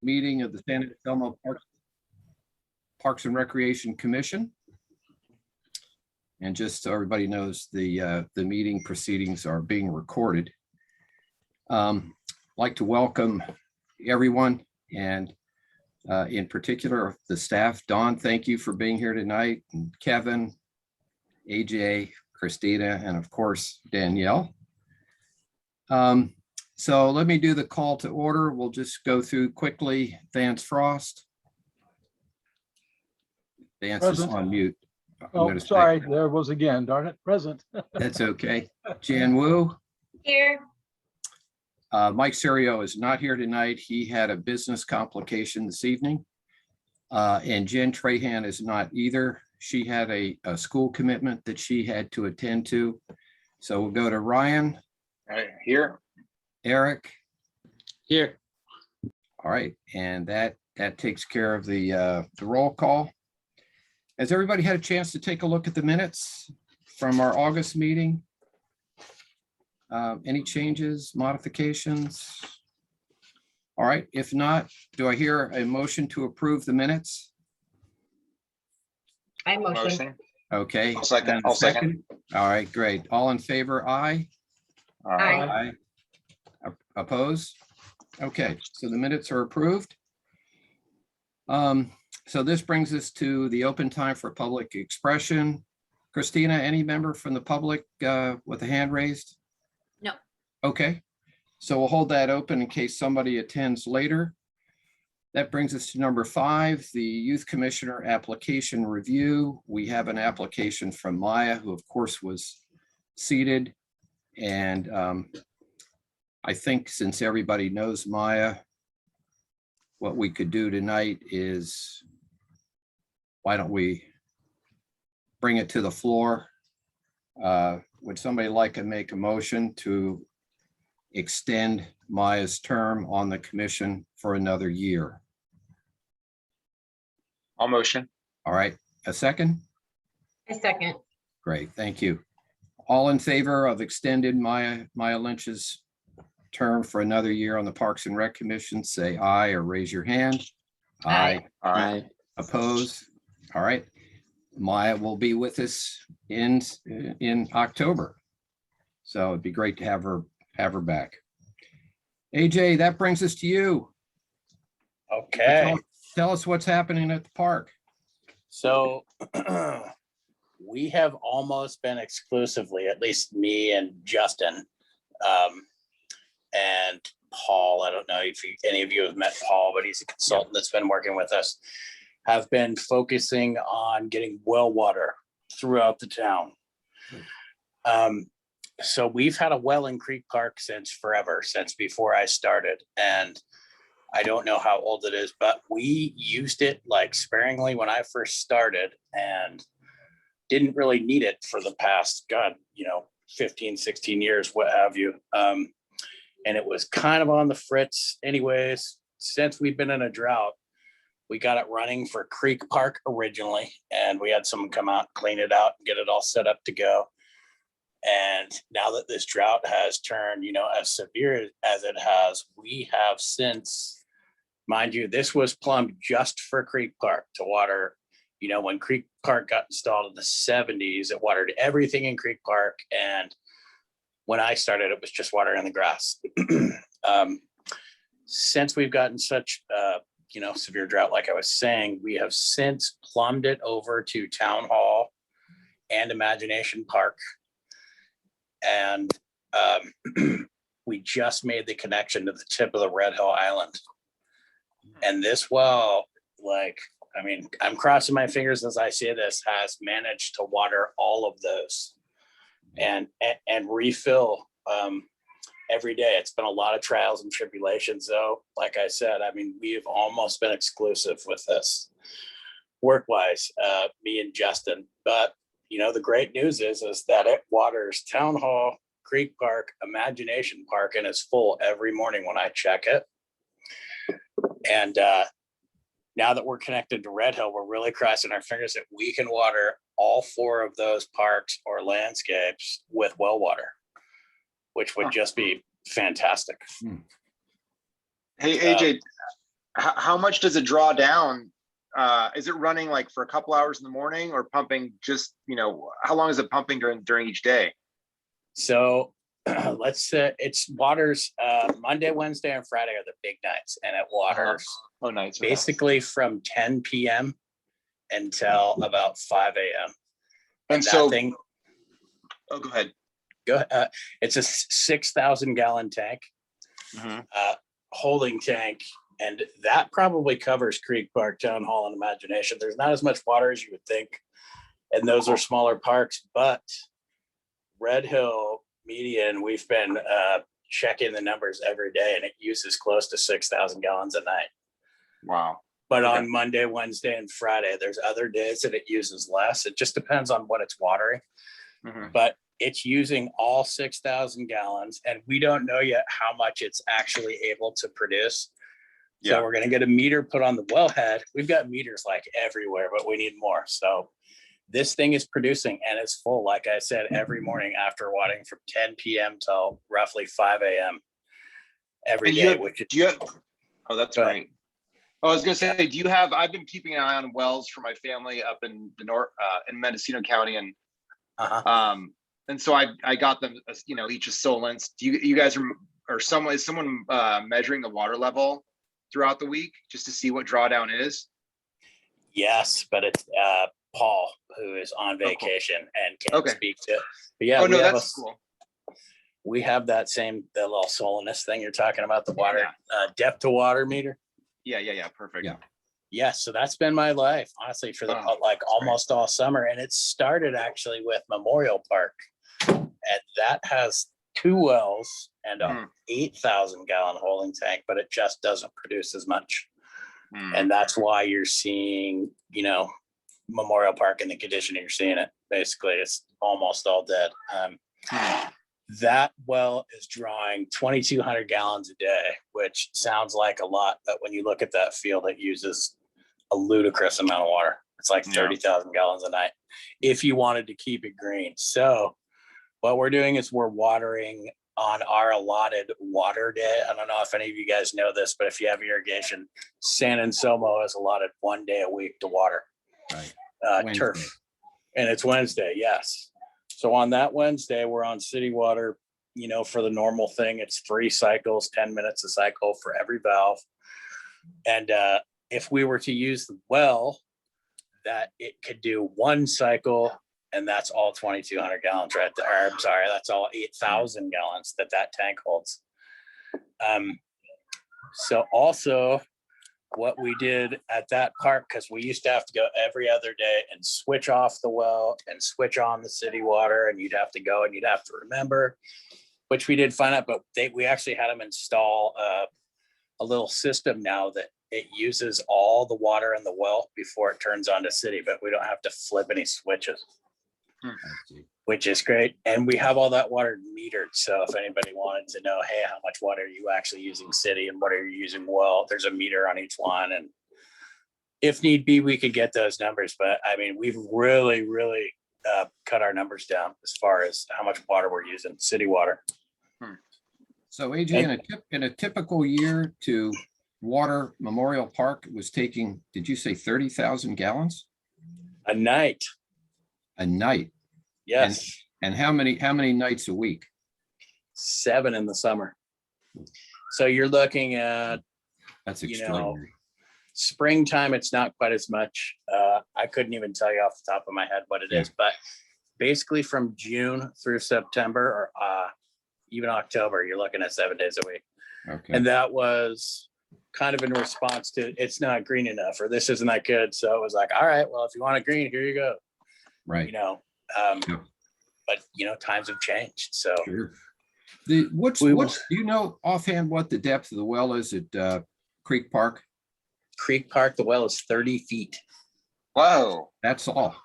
meeting of the San Anselmo Parks and Recreation Commission. And just so everybody knows, the meeting proceedings are being recorded. I'd like to welcome everyone, and in particular the staff. Dawn, thank you for being here tonight, and Kevin, AJ, Christina, and of course Danielle. So let me do the call to order. We'll just go through quickly. Vance Frost. Vance is on mute. Oh, sorry, there it was again, darn it, present. That's okay. Jan Wu. Here. Mike Serio is not here tonight. He had a business complication this evening. And Jen Trahan is not either. She had a school commitment that she had to attend to. So we'll go to Ryan. Here. Eric. Here. All right, and that takes care of the roll call. Has everybody had a chance to take a look at the minutes from our August meeting? Any changes, modifications? All right, if not, do I hear a motion to approve the minutes? I motion. Okay. I'll second. and a second. All right, great. All in favor, aye? Aye. Oppose? Okay, so the minutes are approved. So this brings us to the open time for public expression. Christina, any member from the public with a hand raised? No. Okay, so we'll hold that open in case somebody attends later. That brings us to number 5, the Youth Commissioner application review. We have an application from Maya, who of course was seated. And I think since everybody knows Maya, what we could do tonight is, why don't we bring it to the floor? Would somebody like to make a motion to extend Maya's term on the commission for another year? I'll motion. All right, a second? I second. Great, thank you. All in favor of extended Maya Lynch's term for another year on the Parks and Rec Commission, say aye or raise your hand. Aye. Aye. Oppose? All right. Maya will be with us in October. So it'd be great to have her back. AJ, that brings us to you. Okay, Tell us what's happening at the park. so we have almost been exclusively, at least me and Justin, and Paul, I don't know if any of you have met Paul, but he's a consultant that's been working with us, have been focusing on getting well water throughout the town. So we've had a well in Creek Park since forever, since before I started. And I don't know how old it is, but we used it like sparingly when I first started and didn't really need it for the past, 15, 16 years, what have you. And it was kind of on the fritz anyways. Since we've been in a drought, we got it running for Creek Park originally, and we had someone come out, clean it out, and get it all set up to go. And now that this drought has turned, as severe as it has, we have since, mind you, this was plumbed just for Creek Park to water. When Creek Park got installed in the 70s, it watered everything in Creek Park. And when I started, it was just watering the grass. Since we've gotten such, severe drought, like I was saying, we have since plumbed it over to Town Hall and Imagination Park. And we just made the connection to the tip of the Red Hill Island. And this well, I'm crossing my fingers as I say this, has managed to water all of those and refill every day. It's been a lot of trials and tribulations, though. Like I said, we've almost been exclusive with this work-wise, me and Justin. But the great news is that it waters Town Hall, Creek Park, Imagination Park, and it's full every morning when I check it. And now that we're connected to Red Hill, we're really crossing our fingers that we can water all 4 of those parks or landscapes with well water, which would just be fantastic. Hey, AJ, how much does it draw down? Is it running like for a couple hours in the morning or pumping just, how long is it pumping during each day? So let's say it's waters, Monday, Wednesday, and Friday are the big nights, and it waters Oh, nice. Okay. basically from 10 p.m. until about 5 a.m. And that so, thing, oh, go ahead. it's a 6,000 gallon tank, Mhm. holding tank, and that probably covers Creek Park, Town Hall, and Imagination. There's not as much water as you would think, and those are smaller parks, but Red Hill Median, we've been checking the numbers every day, and it uses close to 6,000 gallons a night. Wow. But Okay. on Monday, Wednesday, and Friday, there's other days that it uses less. It just depends on what it's watering. Mhm. But it's using all 6,000 gallons, and we don't know yet how much it's actually able to produce. So Yeah. we're going to get a meter put on the wellhead. We've got meters like everywhere, but we need more. So this thing is producing, and it's full, like I said, every morning after watering from 10 p.m. till roughly 5 a.m. every And day, which is oh, that's Go ahead. great. I was gonna say, I've been keeping an eye on wells for my family up in the north, in Mendocino County, and so I got them, each a Solence. Do you guys is someone measuring the water level throughout the week just to see what drawdown is? yes, but it's Paul who is on cool. vacation and can't Okay. speak to. But yeah, Oh, no, we have that's cool. we have that the little Solinus thing you're talking about, the water depth to water meter. Yeah. Perfect. Yeah. Yes, so that's been my life, honestly, for the Oh, like that's almost all summer. And it started actually with Memorial Park. And that has 2 wells and a Mhm. 8,000 gallon holding tank, but it just doesn't produce as much. Mm. And that's why you're seeing, Memorial Park in the condition you're seeing it. Basically, it's almost all dead. That well is drawing 2,200 gallons a day, which sounds like a lot, but when you look at that field, it uses a ludicrous amount of water. It's like Yeah. 30,000 gallons a night if you wanted to keep it green. So what we're doing is we're watering on our allotted water day. I don't know if any of you guys know this, but if you have irrigation, San Anselmo is allotted 1 day a week to water Right. turf. Wednesday. And it's Wednesday, yes. So on that Wednesday, we're on city water, for the normal thing. It's 3 cycles, 10 minutes a cycle for every valve. And if we were to use the well, that it could do 1 cycle, and that's all 2,200 gallons right there. I'm sorry, that's all 8,000 gallons that tank holds. So also what we did at that park, because we used to have to go every other day and switch off the well and switch on the city water, and you'd have to go and you'd have to remember, which we did find out, but we actually had them install a little system now that it uses all the water in the well before it turns on to city, but we don't have to flip any switches, I see. which is great. And we have all that water metered. So if anybody wanted to know, hey, how much water are you actually using city and what are you using well, there's a meter on each one. And if need be, we could get those numbers. But I mean, we've really, really cut our numbers down as far as how much water we're using, city water. So AJ, in a typical year to water Memorial Park, it was taking, did you say 30,000 gallons A night. a night? Yes. And how many nights a week? 7 in the summer. So you're looking at That's You know, extraordinary. springtime, it's not quite as much. I couldn't even tell you off the top of my head what it is, but basically from June through September or even October, you're looking at 7 days a week. Okay. And that was kind of in response to it's not green enough or this isn't that good. So it was like, all right, well, if you want it green, here you go. Right. But times have changed. So Sure. We will- Do you know offhand what the depth of the well is at Creek Park? Creek Park, the well is 30 feet. Whoa. That's all.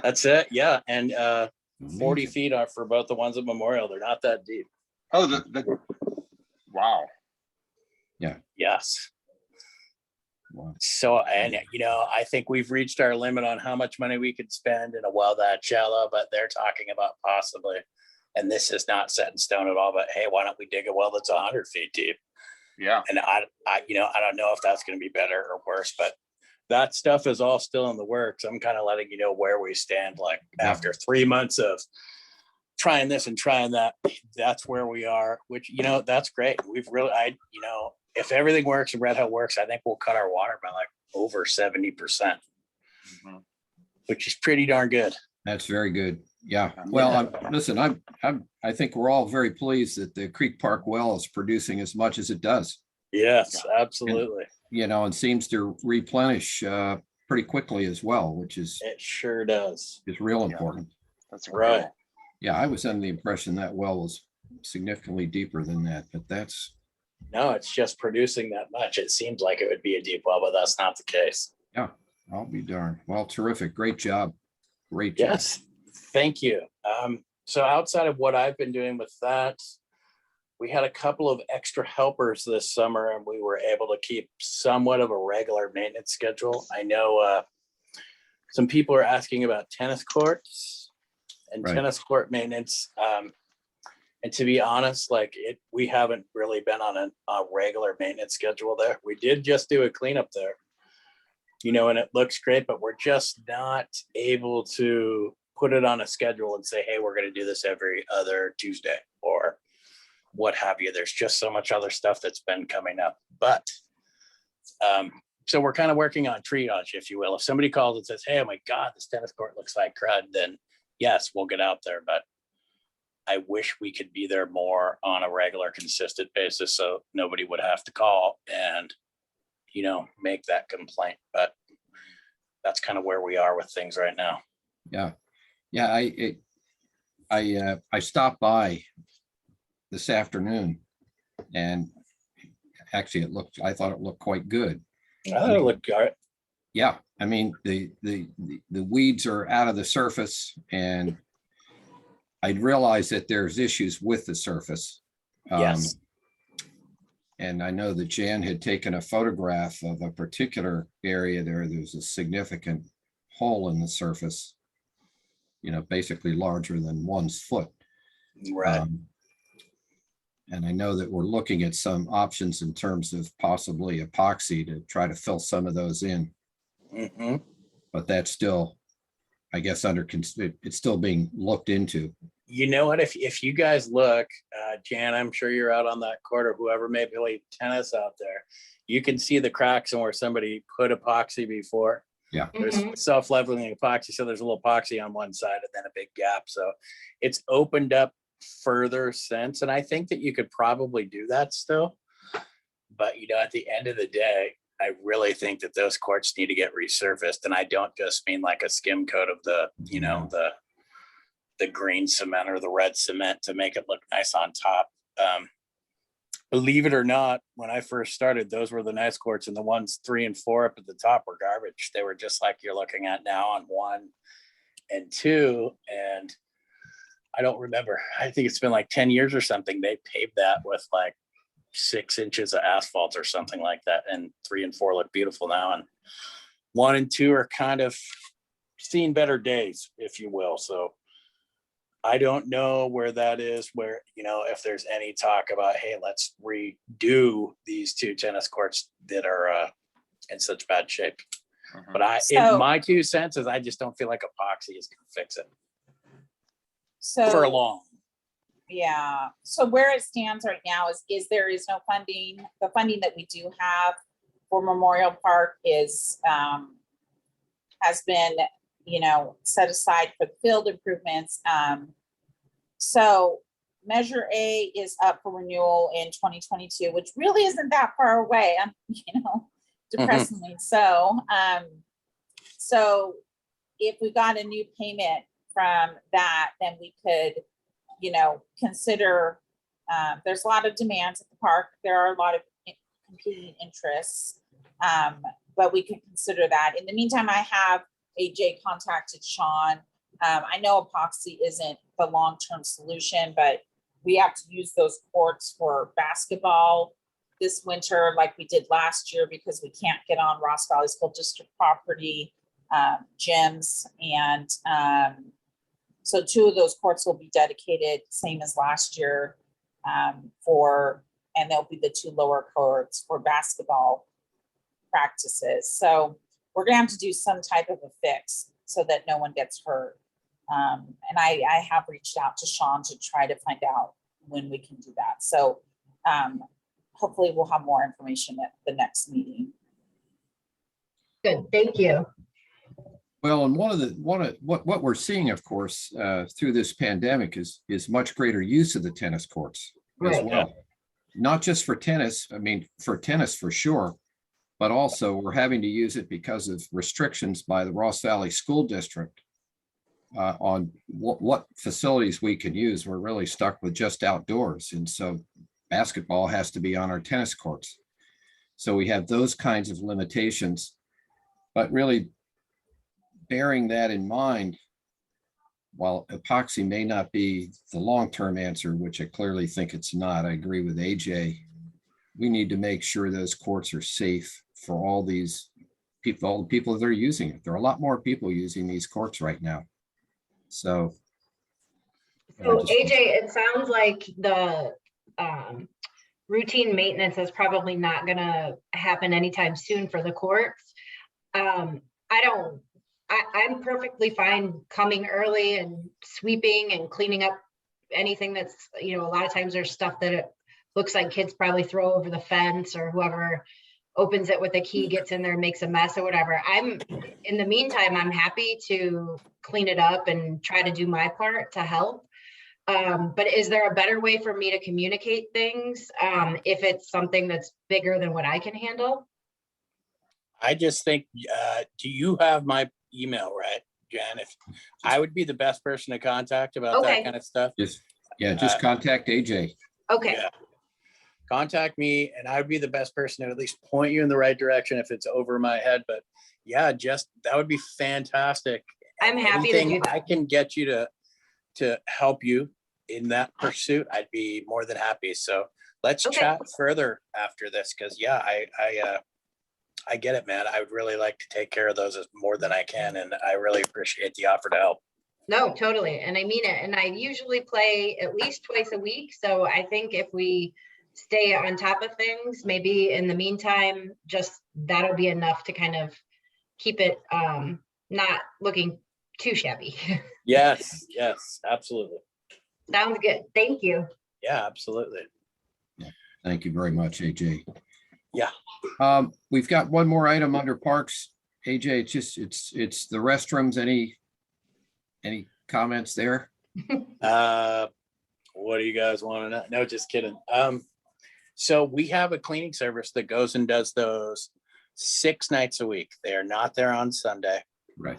That's it. Yeah. And 40 Amazing. feet are for both the ones at Memorial. They're not that deep. Oh, wow. Yes. Wow. So, and I think we've reached our limit on how much money we could spend in a well that shallow, but they're talking about possibly, and this is not set in stone at all, but hey, why don't we dig a well that's 100 feet deep Yeah. And I don't know if that's going to be better or worse, but that stuff is all still in the works. I'm kind of letting you know where we stand. Like Yeah. after 3 months of trying this and trying that, that's where we are, which, that's great. We've really, if everything works and Red Hat works, I think we'll cut our water by like over 70%, Mhm. which is pretty darn good. That's very good. Yeah. Well, listen, I think we're all very pleased that the Creek Park well is producing as much as it does, Yes, absolutely. and seems to replenish pretty quickly as well, which is It sure does. real Yeah. important. That's Right. cool. Yeah, I was under the impression that well was significantly deeper than that, but that's, No, it's just producing that much. It seems like it would be a deep well, but that's not the case. I'll be darned. Well, terrific. Great job. Great job. Yes, thank you. So outside of what I've been doing with that, we had a couple of extra helpers this summer and we were able to keep somewhat of a regular maintenance schedule. I know some people are asking about tennis courts and Right. tennis court maintenance. And to be honest, we haven't really been on a regular maintenance schedule there. We did just do a cleanup there, and it looks great, but we're just not able to put it on a schedule and say, hey, we're going to do this every other Tuesday or what have you. There's just so much other stuff that's been coming up. But so we're kind of working on triage, if you will. If somebody calls and says, hey, oh my God, this tennis court looks like crud, then yes, we'll get out there. But I wish we could be there more on a regular, consistent basis so nobody would have to call and, make that complaint. But that's kind of where we are with things right now. Yeah. Yeah. I stopped by this afternoon and actually I thought it looked quite good. Oh, look, Yeah. I mean, the weeds are out of the surface and I'd realized that there's issues with the surface. yes. And I know that Jan had taken a photograph of a particular area there. There's a significant hole in the surface, basically larger than one's foot. Right. And I know that we're looking at some options in terms of possibly epoxy to try to fill some of those in. Mm-hmm. But that's still, I guess, it's still being looked into. You know what? If you guys look, Jan, I'm sure you're out on that court or whoever may play tennis out there. You can see the cracks and where somebody put epoxy before. Yeah. There's Mhm. self-leveling epoxy. So there's a little epoxy on one side and then a big gap. So it's opened up further since. And I think that you could probably do that still. But, at the end of the day, I really think that those courts need to get resurfaced. And I don't just mean like a skim coat of the green cement or the red cement to make it look nice on top. Believe it or not, when I first started, those were the nice courts, and the ones 3 and 4 up at the top were garbage. They were just like you're looking at now on 1 and 2. And I don't remember. I think it's been like 10 years or something. They paved that with like 6 inches of asphalt or something like that. And 3 and 4 look beautiful now. And 1 and 2 are kind of seeing better days, if you will. So I don't know where that is, where, if there's any talk about, hey, let's redo these 2 tennis courts that are in such bad shape. Mhm. But So- in my 2 cents is I just don't feel like epoxy is going to fix it So, for long. yeah, so where it stands right now is there is no funding. The funding that we do have for Memorial Park has been, set aside for the field improvements. So Measure A is up for renewal in 2022, which really isn't that far away. Depressingly so. So if we got a new payment from that, then we could, consider, there's a lot of demands at the park. There are a lot of competing interests, but we could consider that. In the meantime, I have AJ contacted Sean. I know epoxy isn't the long-term solution, but we have to use those courts for basketball this winter like we did last year because we can't get on Ross Valley School District property gyms. And so 2 of those courts will be dedicated, same as last year, for and there'll be the 2 lower courts for basketball practices. So we're gonna have to do some type of a fix so that no one gets hurt. And I have reached out to Sean to try to find out when we can do that. So hopefully we'll have more information at the next meeting. Good, thank you. Well, and what we're seeing, of course, through this pandemic is much greater use of the tennis courts as Right. well. Not just for tennis, I mean, for tennis for sure, but also we're having to use it because of restrictions by the Ross Valley School District on what facilities we can use. We're really stuck with just outdoors. And so basketball has to be on our tennis courts. So we have those kinds of limitations, but really bearing that in mind, while epoxy may not be the long-term answer, which I clearly think it's not, I agree with AJ, we need to make sure those courts are safe for all these people, all the people that are using it. There are a lot more people using these courts right now. So. So AJ, it sounds like the routine maintenance is probably not gonna happen anytime soon for the courts. I'm perfectly fine coming early and sweeping and cleaning up anything that's, a lot of times there's stuff that it looks like kids probably throw over the fence, or whoever opens it with a key gets in there and makes a mess or whatever. In the meantime, I'm happy to clean it up and try to do my part to help. But is there a better way for me to communicate things if it's something that's bigger than what I can handle? I just think, do you have my email, right, Jen? If I would be the best person to contact about Okay. that kind of stuff. Just contact AJ. Okay, Yeah. Contact me and I would be the best person to at least point you in the right direction if it's over my head. But yeah, that would be fantastic. I'm happy to Anything do that. I can get you to help you in that pursuit, I'd be more than happy. So let's Okay. chat further after this, because yeah, I get it, man. I would really like to take care of those as more than I can, and I really appreciate the offer to help. No, totally. And I mean it. And I usually play at least twice a week. So I think if we stay on top of things, maybe in the meantime, just that'll be enough to kind of keep it not looking too shabby. Yes, absolutely. Sounds good. Thank you. Yeah, absolutely. Thank you very much, AJ. Yeah. We've got one more item under parks. AJ, it's the restrooms. Any comments there? What do you guys want to know? No, just kidding. So we have a cleaning service that goes and does those 6 nights a week. They are not there on Sunday. Right.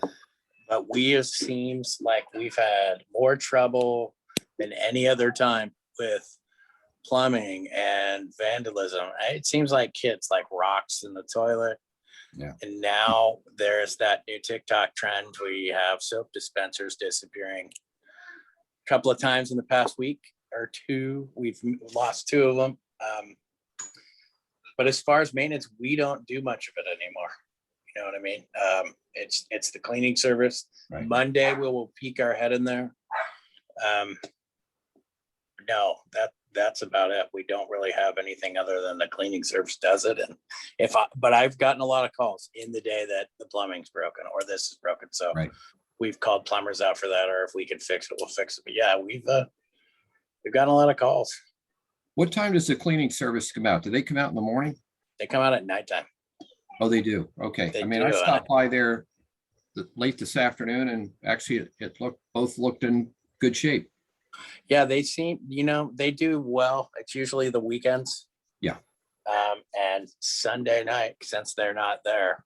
But it seems like we've had more trouble than any other time with plumbing and vandalism. It seems like kids like rocks in the toilet. Yeah. And now there's that new TikTok trend where you have soap dispensers disappearing. A couple of times in the past week or two, we've lost 2 of them. But as far as maintenance, we don't do much of it anymore. You know what I mean? It's the cleaning service. Right. Monday, we'll peek our head in there. No, that's about it. We don't really have anything other than the cleaning service does it. And but I've gotten a lot of calls in the day that the plumbing's broken or this is broken. So Right. We've called plumbers out for that, or if we can fix it, we'll fix it. But yeah, we've gotten a lot of calls. What time does the cleaning service come out? Do they come out in the morning? They come out at nighttime. Oh, they do. Okay. They I mean, I do, stopped by there late this afternoon, and actually it looked in good shape. Yeah, they seem, they do well. It's usually the weekends. Yeah. And Sunday night, since they're not there.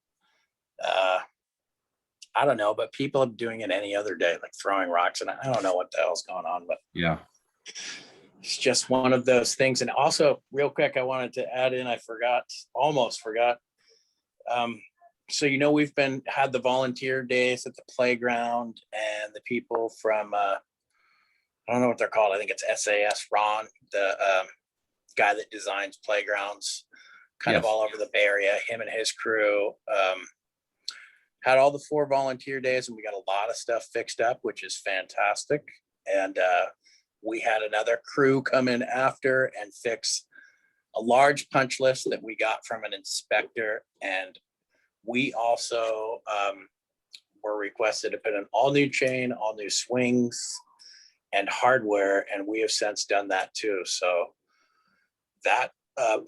I don't know, but people are doing it any other day, like throwing rocks, and I don't know what the hell's going on, but Yeah. it's just one of those things. And also, real quick, I wanted to add in, almost forgot. So, we've had the volunteer days at the playground, and the people from, I don't know what they're called. I think it's SAS, Ron, the guy that designs playgrounds kind of Yes. all over the Bay Area, him and his crew, had all the 4 volunteer days, and we got a lot of stuff fixed up, which is fantastic. And we had another crew come in after and fix a large punch list that we got from an inspector, and we also were requested to put an all new chain, all new swings and hardware, and we have since done that too. So that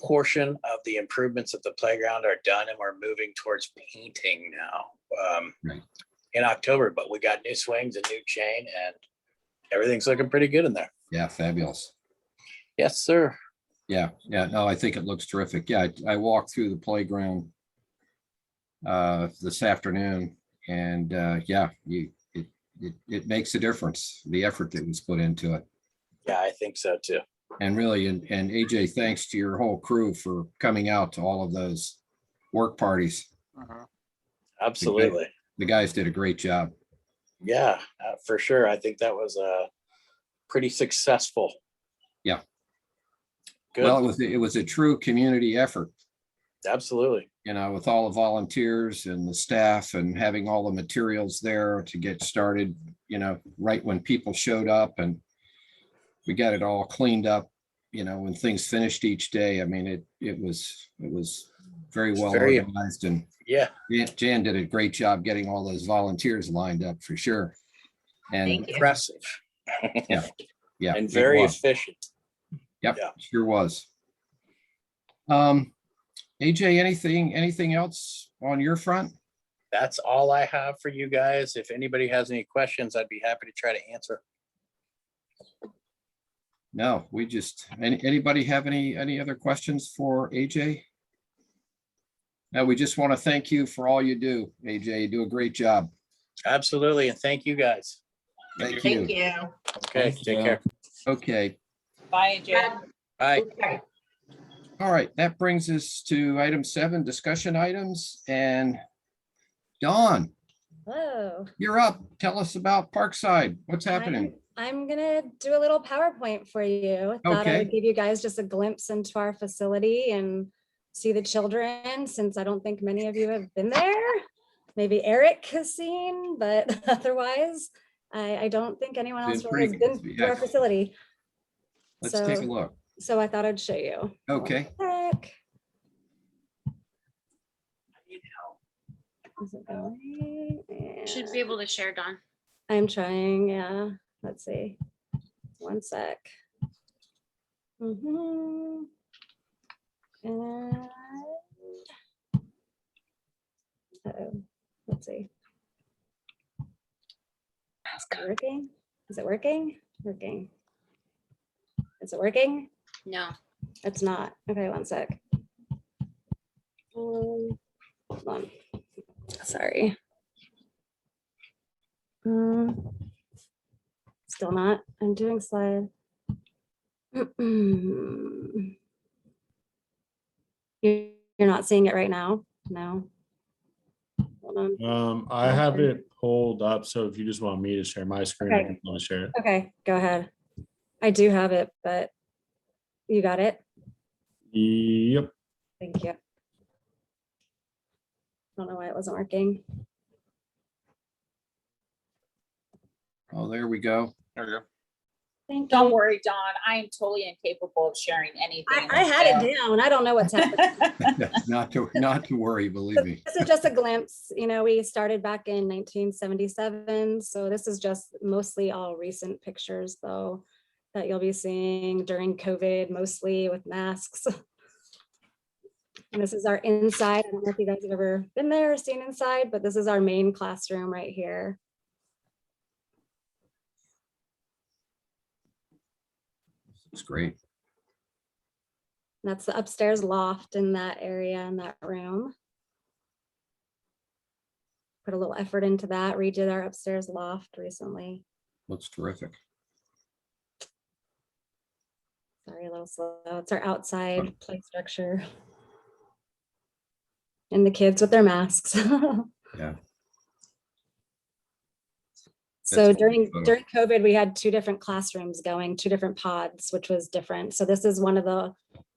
portion of the improvements of the playground are done, and we're moving towards painting now Right. in October. But we got new swings, a new chain, and everything's looking pretty good in there. Yeah, fabulous. Yes, sir. Yeah, no, I think it looks terrific. Yeah, I walked through the playground this afternoon, and yeah, it makes a difference, the effort that was put into it. Yeah, I think so too. And really, and AJ, thanks to your whole crew for coming out to all of those work parties. Absolutely. The guys did a great job. Yeah, for sure. I think that was pretty successful. Yeah. Good. Well, it was a true community effort, Absolutely. you know, with all the volunteers and the staff and having all the materials there to get started, you know, right when people showed up, and we got it all cleaned up, you know, when things finished each day. I mean, it was very well very- organized, and Yeah. Jan did a great job getting all those volunteers lined up for sure. And Thank you. Impressive. yeah, And it very was. efficient. Yep, Yeah. sure was. AJ, anything else on your front? That's all I have for you guys. If anybody has any questions, I'd be happy to try to answer. No, we just, anybody have any other questions for AJ? No, we just want to thank you for all you do, AJ. You do a great job. Absolutely. And thank you guys. Thank Thank you. you. Okay, Thank take you. care. Okay, Bye, Jen. Bye. Okay. all right, that brings us to item 7, discussion items, and Dawn, Hello. you're up. Tell us about Parkside. What's happening? I'm gonna do a little PowerPoint for you. Thought I Okay. would give you guys just a glimpse into our facility and see the children, since I don't think many of you have been there. Maybe Eric has seen, but otherwise, I don't think anyone else Been really has pretty- been to our yeah. facility. Let's take a So, look. so I thought I'd show you. Okay. One sec. Is it going? Should be able to share, Dawn. I'm trying, yeah. Let's see. One sec. Mhm. And uh-oh, let's see. Is it working? Is it working? Working. Is it working? No. It's not. Okay, one sec. Hold on. Sorry. Still not. I'm doing slide. You're not seeing it right now? No. Hold on. I have it pulled up, so if you just want me to share my screen, I Okay. can want to share it. Okay, go ahead. I do have it, but you got it? Yep. Thank you. Don't know why it wasn't working. Oh, there we go. There we go. Thank Don't you. worry, Dawn. I am totally incapable of sharing anything. I had it down. I don't know what's happening. Not to worry, believe me. This is just a glimpse. You know, we started back in 1977. So this is just mostly all recent pictures though, that you'll be seeing during COVID, mostly with masks. And this is our inside. I don't know if you guys have ever been there or seen inside, but this is our main classroom right here. It's great. That's the upstairs loft in that area, in that room. Put a little effort into that, redid our upstairs loft recently. Looks terrific. Sorry, a little slow. It's our outside play structure. And the kids with their masks. Yeah. So That's during wonderful. COVID, we had 2 different classrooms going, 2 different pods, which was different. So this is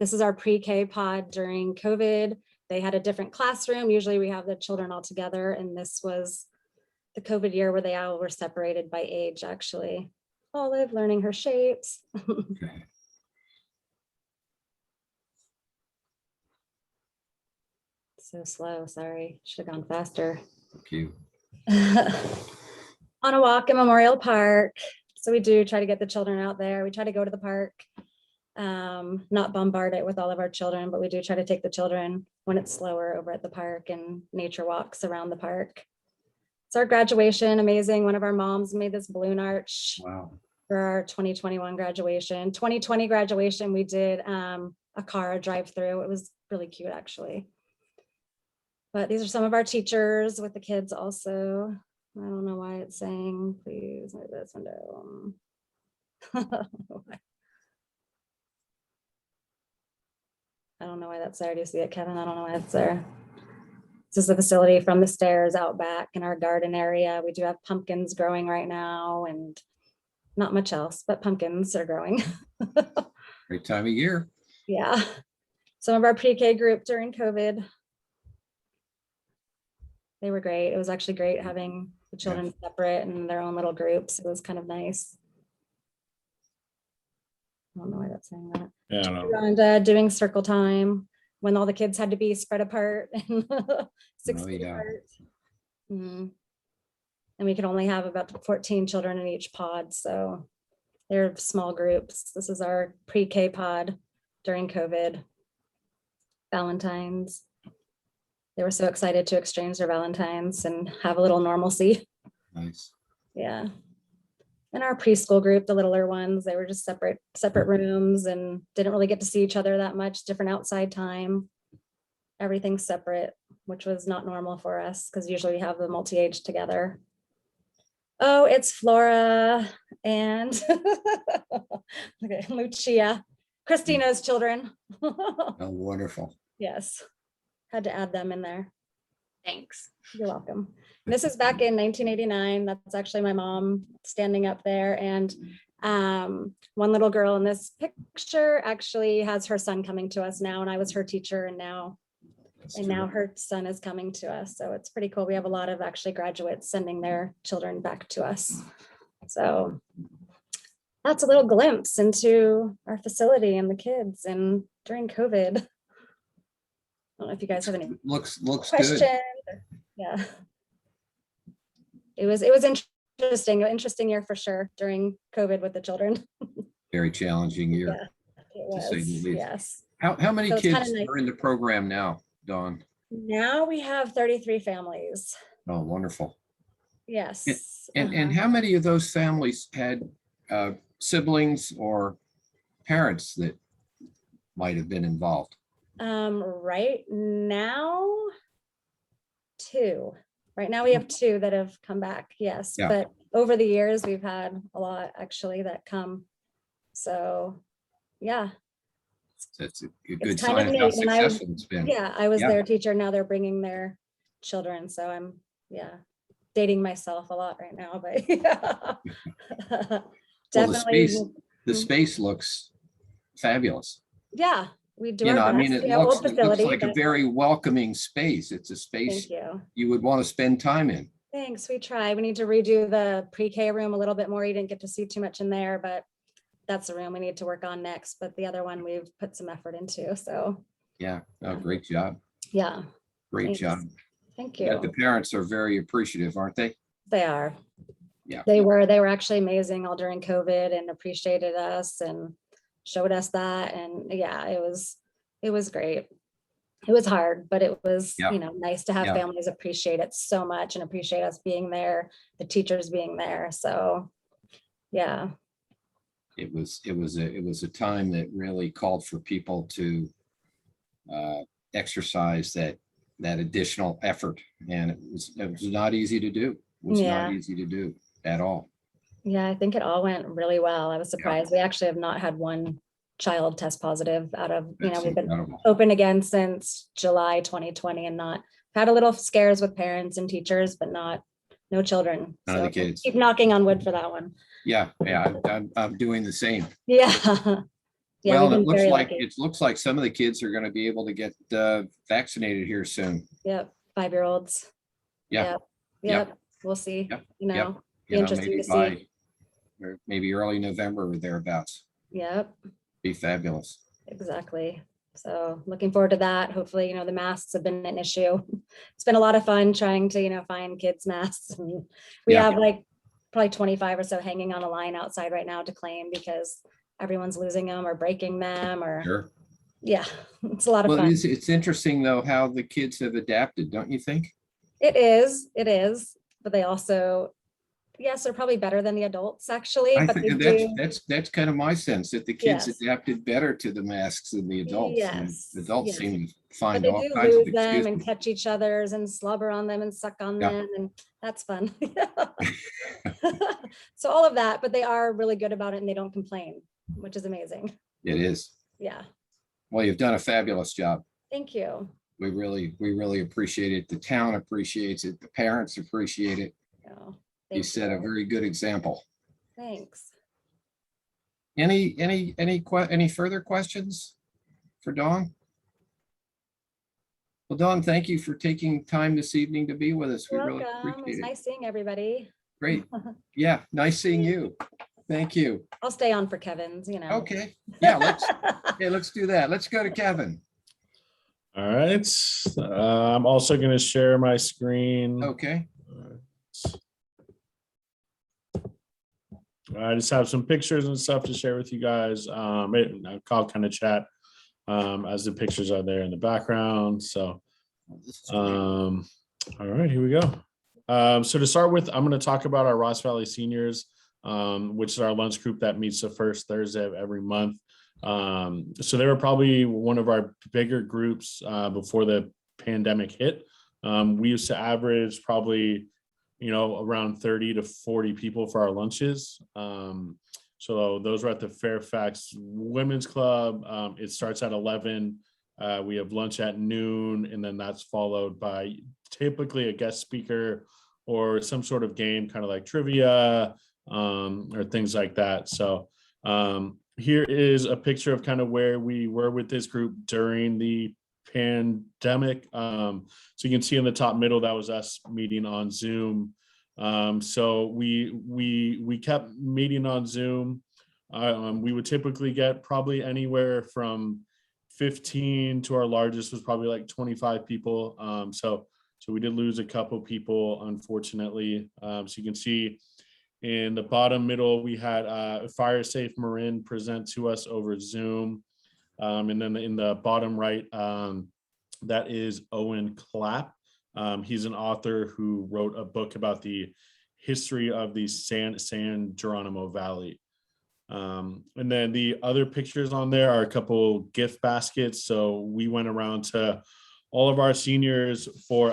this is our pre-K pod during COVID. They had a different classroom. Usually we have the children all together, and this was the COVID year where they all were separated by age, actually. Olive learning her shapes. Okay. So slow, sorry, should have gone faster. Thank you. On a walk in Memorial Park. So we do try to get the children out there. We try to go to the park, not bombard it with all of our children, but we do try to take the children when it's slower over at the park and nature walks around the park. It's our graduation, amazing. One of our moms made this balloon arch Wow. for our 2021 graduation. 2020 graduation, we did a car drive through. It was really cute, actually. But these are some of our teachers with the kids also. I don't know why it's saying, please move this window. I don't know why that's there. Do you see it, Kevin? I don't know why it's there. This is the facility from the stairs out back in our garden area. We do have pumpkins growing right now and not much else, but pumpkins are growing. Great time of year. Yeah. Some of our pre-K group during COVID. They were great. It was actually great having the children separate and their own little groups. It was kind of nice. I don't know why that's saying that. Yeah, I know. And doing circle time when all the kids had to be spread apart and 6 feet yeah. apart. And we could only have about 14 children in each pod. So they're small groups. This is our pre-K pod during COVID. Valentine's. They were so excited to exchange their Valentines and have a little normalcy. Nice. Yeah. And our preschool group, the littler ones, they were just separate rooms and didn't really get to see each other that much, different outside time. Everything separate, which was not normal for us because usually we have the multi-age together. Oh, it's Flora and okay, Lucia, Christina's children. Oh, wonderful. Yes, had to add them in there. Thanks. You're welcome. This is back in 1989. That's actually my mom standing up there. And one little girl in this picture actually has her son coming to us now. And I was her teacher and now her son is coming to us. So it's pretty cool. We have a lot of actually graduates sending their children back to us. So that's a little glimpse into our facility and the kids and during COVID. I don't know if you guys have any Looks questions. good. Yeah. It was interesting, an interesting year for sure during COVID with the children. Very challenging year. Yeah, it to say the was, least. yes. How many So it's kinda kids nice. are in the program now, Dawn? Now we have 33 families. Oh, wonderful. Yes. And how many of those families had siblings or parents that might have been involved? Right now, 2. Right now we have 2 that have come back, yes. Yeah. But over the years, we've had a lot actually that come. So, yeah. That's a good It's kind of sign of how neat, and I was- successful it's been. Yeah, I was Yeah. their teacher. Now they're bringing their children. So I'm, dating myself a lot right now, but yeah. Well, Definitely. the space looks fabulous. Yeah, we do You our know, I best. mean, it Old looks facility, like a but very welcoming space. It's a space thank you. you would want to spend time in. Thanks, we try. We need to redo the pre-K room a little bit more. You didn't get to see too much in there, but that's the room we need to work on next. But the other one we've put some effort into, so Yeah, oh, Yeah. great job. yeah, Great Thanks. job. thank Yeah, the you. parents are very appreciative, aren't they? They are. Yeah. They were actually amazing all during COVID and appreciated us and showed us that. And yeah, it was great. It was hard, but it was, Yeah. nice to have Yeah. families appreciate it so much and appreciate us being there, the teachers being there. So, yeah, It was a time that really called for people to exercise that additional effort, and it was not easy to do. It was Yeah. not easy to do at all. yeah, I think it all went really well. I was surprised. We actually have not had one child test positive out of, That's we've been incredible. open again since July 2020 and not had a little scares with parents and teachers, but no children. None of the So kids. keep knocking on wood for that one. Yeah, I'm doing the same. Yeah. Yeah, Well, we've and been very lucky. it looks like some of the kids are going to be able to get vaccinated here soon. Yep, 5-year-olds. Yeah. Yep. Yep. Yep, we'll see. Yep. You know, Yep. be You know, interesting maybe to see. or maybe early November or thereabouts. Yep, Be fabulous. exactly. So looking forward to that. Hopefully, the masks have been an issue. It's been a lot of fun trying to, find kids' masks. And we Yeah. have like probably 25 or so hanging on a line outside right now to claim because everyone's losing them or breaking them or, Sure. yeah, it's a lot of Well, fun. it's interesting though, how the kids have adapted, don't you think? It is, but they also, yes, they're probably better than the adults actually, I but they think do. that's kind of my sense, that the kids Yes. adapted better to the masks than the adults. And Yes, the adults yes. seem to But find they all do kinds of lose them and excuses. catch each other's and slobber on them and suck on Yeah. them, and that's fun. So all of that, but they are really good about it and they don't complain, which is amazing. It is. Yeah, Well, you've done a fabulous job. thank you. We really appreciate it. The town appreciates it. The parents appreciate it. Oh, You thank set a you. very good example. Thanks. Any further questions for Dawn? Well, Dawn, thank you for taking time this evening to be with us. We You're really welcome. It was appreciate it. nice seeing everybody. Great. Yeah, nice seeing you. Thank you. I'll stay on for Kevin's, Okay. Yeah, let's do that. Let's go to Kevin. All right. I'm also going to share my screen. Okay. I just have some pictures and stuff to share with you guys. I'll kind of chat as the pictures are there in the background. So, all right, here we go. So to start with, I'm going to talk about our Ross Valley Seniors, which is our lunch group that meets the first Thursday of every month. So they were probably one of our bigger groups before the pandemic hit. We used to average probably, around 30 to 40 people for our lunches. So those were at the Fairfax Women's Club. It starts at 11. We have lunch at noon, and then that's followed by typically a guest speaker or some sort of game, kind of like trivia or things like that. So here is a picture of kind of where we were with this group during the pandemic. So you can see in the top middle, that was us meeting on Zoom. So we kept meeting on Zoom. We would typically get probably anywhere from 15 to our largest was probably like 25 people. So we did lose a couple people, unfortunately. So you can see in the bottom middle, we had Fire Safe Marin present to us over Zoom. And then in the bottom right, that is Owen Clapp. He's an author who wrote a book about the history of the San Geronimo Valley. And then the other pictures on there are a couple gift baskets. So we went around to all of our seniors for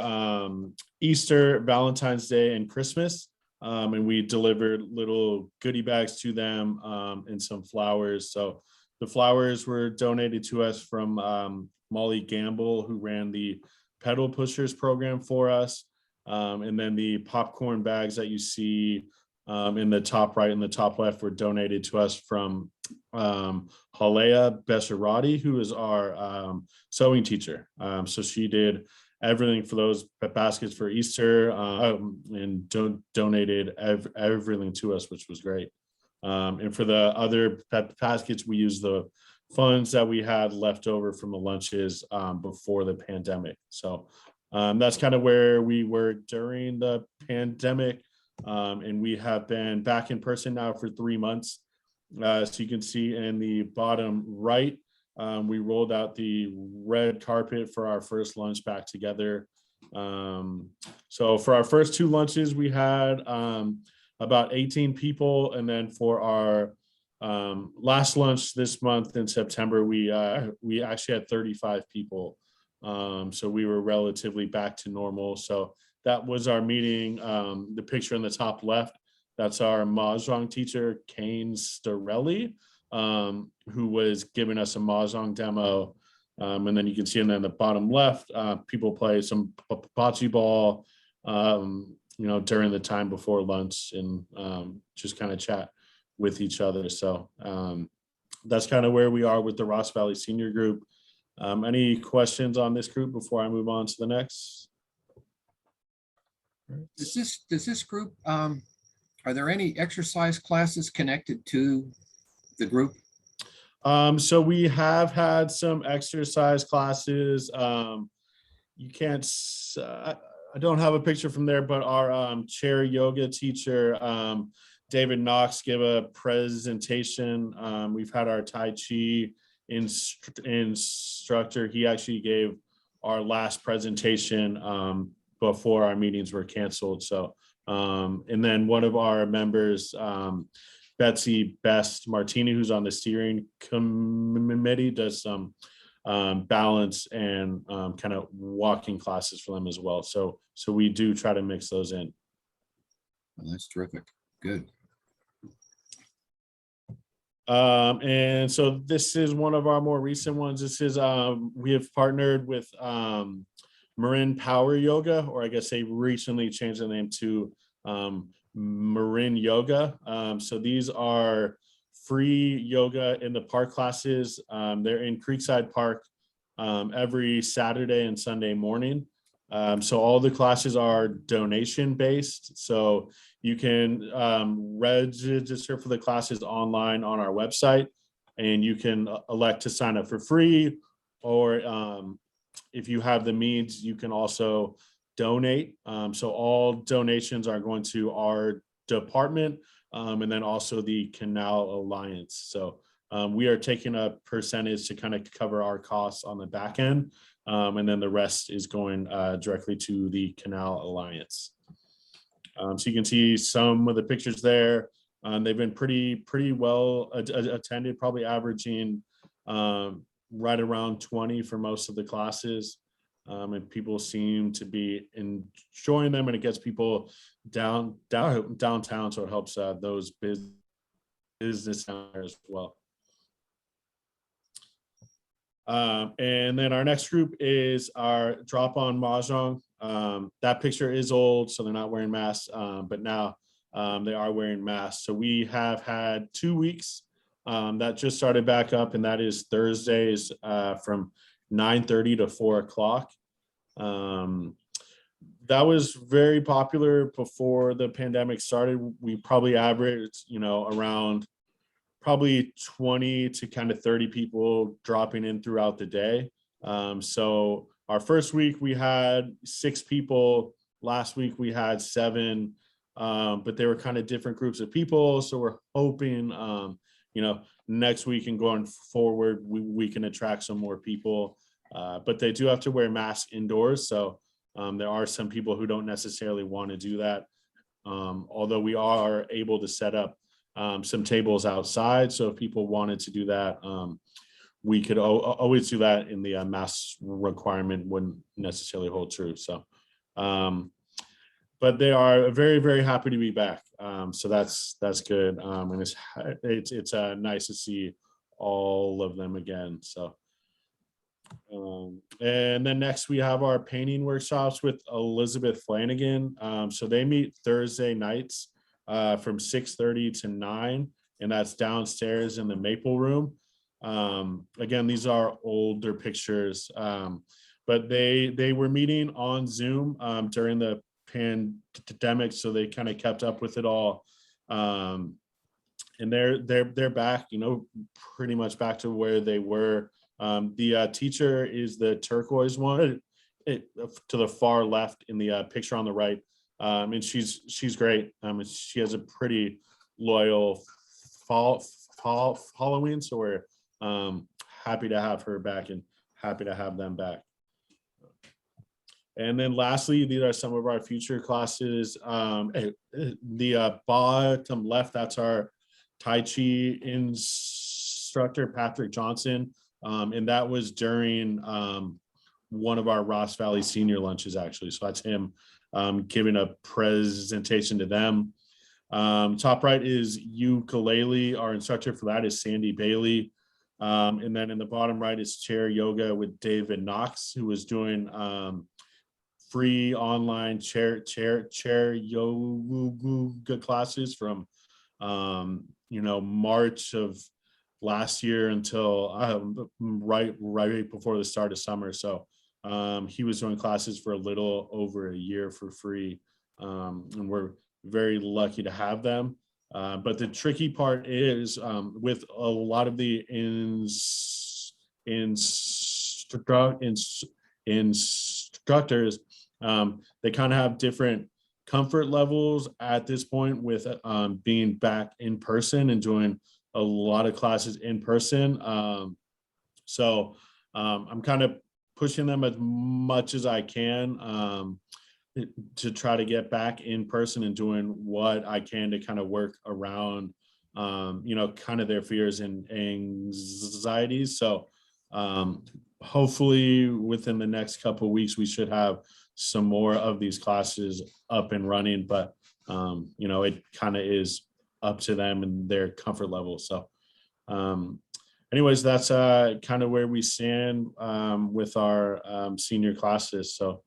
Easter, Valentine's Day, and Christmas. And we delivered little goodie bags to them and some flowers. So the flowers were donated to us from Molly Gamble, who ran the Pedal Pushers program for us. And then the popcorn bags that you see in the top right and the top left were donated to us from Halea Besarati, who is our sewing teacher. So she did everything for those baskets for Easter and donated everything to us, which was great. And for the other baskets, we used the funds that we had left over from the lunches before the pandemic. So that's kind of where we were during the pandemic. And we have been back in person now for 3 months. So you can see in the bottom right, we rolled out the red carpet for our first lunch back together. So for our first 2 lunches, we had about 18 people. And then for our last lunch this month in September, we actually had 35 people. So we were relatively back to normal. So that was our meeting. The picture in the top left, that's our Mahjong teacher, Kane Starelli, who was giving us a Mahjong demo. And then you can see in the bottom left, people play some bocce ball, during the time before lunch and just kind of chat with each other. So that's kind of where we are with the Ross Valley Senior Group. Any questions on this group before I move on to the next? Does this group, are there any exercise classes connected to the group? So we have had some exercise classes. You can't, I don't have a picture from there, but our chair yoga teacher, David Knox, gave a presentation. We've had our Tai Chi instructor. He actually gave our last presentation before our meetings were canceled. So, and then one of our members, Betsy Best Martini, who's on the steering committee, does some balance and kind of walking classes for them as well. So we do try to mix those in. Oh, that's terrific. Good. And so this is one of our more recent ones. This is we have partnered with Marin Power Yoga, or I guess they recently changed the name to Marin Yoga. So these are free yoga in the park classes. They're in Creekside Park every Saturday and Sunday morning. So all the classes are donation based. So you can register for the classes online on our website, and you can elect to sign up for free, or if you have the means, you can also donate. So all donations are going to our department, and then also the Canal Alliance. So we are taking a percentage to kind of cover our costs on the back end, and then the rest is going directly to the Canal Alliance. So you can see some of the pictures there. They've been pretty well attended, probably averaging right around 20 for most of the classes. And people seem to be enjoying them, and it gets people downtown, so it helps those business as well. And then our next group is our drop on Mahjong. That picture is old, so they're not wearing masks, but now they are wearing masks. So we have had 2 weeks that just started back up, and that is Thursdays from 9:30 to 4 o'clock. That was very popular before the pandemic started. We probably averaged, around probably 20 to kind of 30 people dropping in throughout the day. So our first week we had 6 people. Last week we had 7, but they were kind of different groups of people. So we're hoping, next week and going forward, we can attract some more people. But they do have to wear masks indoors. So there are some people who don't necessarily want to do that. Although we are able to set up some tables outside. So if people wanted to do that, we could always do that, and the mask requirement wouldn't necessarily hold true. So, but they are very, very happy to be back. So that's good. And it's nice to see all of them again. So, and then next we have our painting workshops with Elizabeth Flanagan. So they meet Thursday nights from 6:30 to 9, and that's downstairs in the Maple Room. Again, these are older pictures, but they were meeting on Zoom during the pandemic, so they kind of kept up with it all. And they're back, pretty much back to where they were. The teacher is the turquoise one to the far left in the picture on the right. And she's great. She has a pretty loyal following, so we're happy to have her back and happy to have them back. And then lastly, these are some of our future classes. The bottom left, that's our Tai Chi instructor, Patrick Johnson. And that was during one of our Ross Valley senior lunches, actually. So that's him giving a presentation to them. Top right is ukulele. Our instructor for that is Sandy Bailey. And then in the bottom right is chair yoga with David Knox, who was doing free online chair yoga classes from March of last year until right before the start of summer. So he was doing classes for a little over a year for free, and we're very lucky to have them. But the tricky part is with a lot of the instructors, they kind of have different comfort levels at this point with being back in person and doing a lot of classes in person. So I'm kind of pushing them as much as I can to try to get back in person and doing what I can to kind of work around, kind of their fears and anxieties. So hopefully within the next couple of weeks, we should have some more of these classes up and running, but it kind of is up to them and their comfort level. So anyways, that's kind of where we stand with our senior classes. So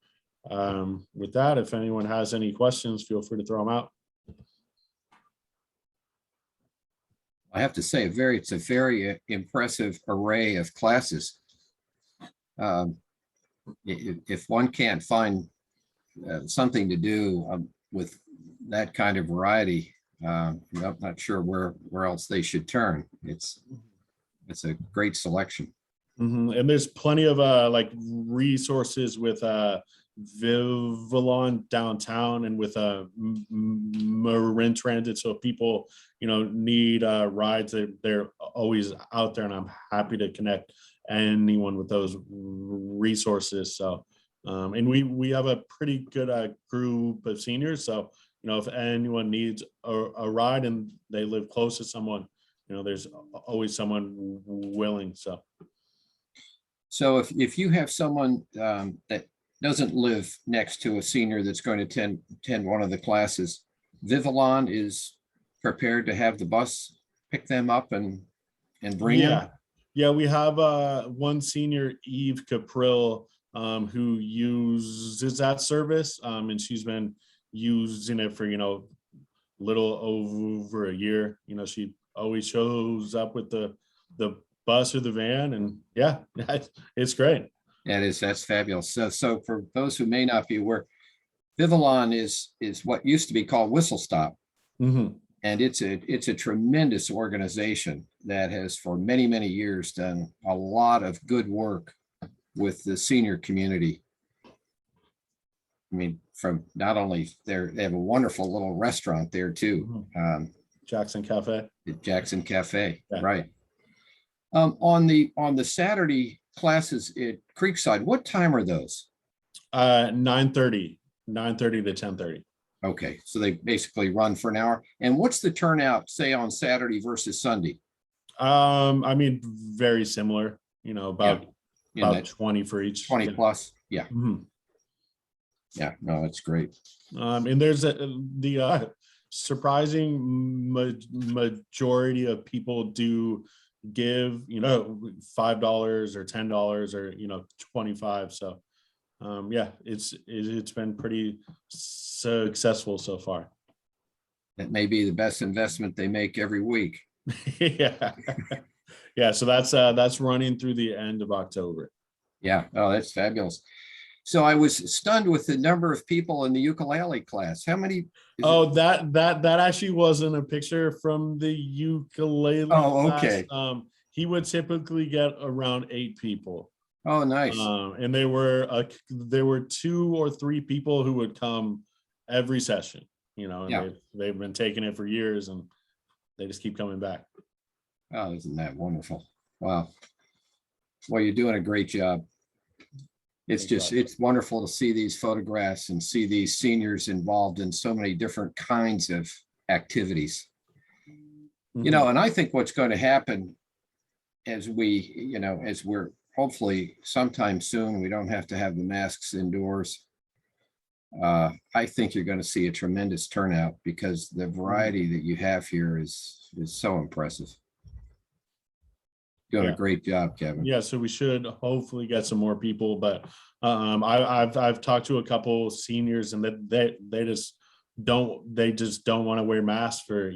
with that, if anyone has any questions, feel free to throw them out. I have to say, it's a very impressive array of classes. If one can't find something to do with that kind of variety, I'm not sure where else they should turn. It's a great selection. And there's plenty of resources with Vivalon downtown and with Marin Transit. So if people need rides, they're always out there, and I'm happy to connect anyone with those resources. So and we have a pretty good group of seniors. So if anyone needs a ride and they live close to someone, there's always someone willing. So if you have someone that doesn't live next to a senior that's going to attend one of the classes, Vivalon is prepared to have the bus pick them up and bring them? Yeah, we have one senior, Eve Capril, who uses that service, and she's been using it for little over a year. She always shows up with the bus or the van, and yeah, it's great. That's fabulous. So for those who may not be aware, Vivalon is what used to be called Whistle Stop. Mm-hmm. And it's a tremendous organization that has for many, many years done a lot of good work with the senior community. I mean, from not only they have a wonderful little restaurant there too. Jackson Cafe. Jackson Cafe, Yeah. Right. On the Saturday classes at Creekside, what time are those? 9:30 to 10:30. Okay, so they basically run for an hour. And what's the turnout, say, on Saturday versus Sunday? I mean, very similar, about 20 for each. 20 plus, yeah. Mhm. Yeah, no, that's great. And there's the surprising majority of people do give, $5 or $10 or, 25. So it's been pretty successful so far. That may be the best investment they make every week. Yeah. So that's running through the end of October. Yeah. Oh, that's fabulous. So I was stunned with the number of people in the ukulele class. How many? That actually wasn't a picture from the ukulele. Oh, class. okay. He would typically get around 8 people. Oh, nice. And there were 2 or 3 people who would come every session, and Yeah. they've been taking it for years, and they just keep coming back. Oh, isn't that wonderful? Wow. Well, you're doing a great job. It's wonderful to see these photographs and see these seniors involved in so many different kinds of activities. And I think what's going to happen as we're hopefully sometime soon, we don't have to have the masks indoors. I think you're going to see a tremendous turnout because the variety that you have here is so impressive. Doing a great job, Kevin. Yeah, so we should hopefully get some more people, but I've talked to a couple seniors, and that they just don't want to wear masks for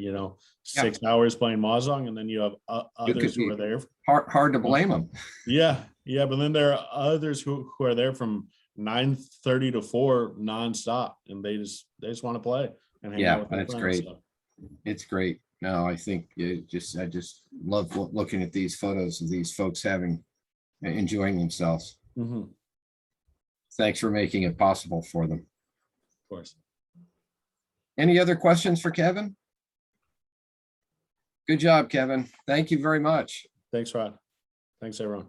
6 hours playing mahjong, and then you have others who are there. Hard to blame them. Yeah, but then there are others who are there from 9:30 to 4 nonstop, and they just want to play and hang out with their that's friends, great. so. It's great. No, I think I just love looking at these photos of these folks enjoying themselves. Mhm, of Thanks for making it possible for them. course. Any other questions for Kevin? Good job, Kevin. Thank you very much. Thanks, Rod. Thanks, everyone.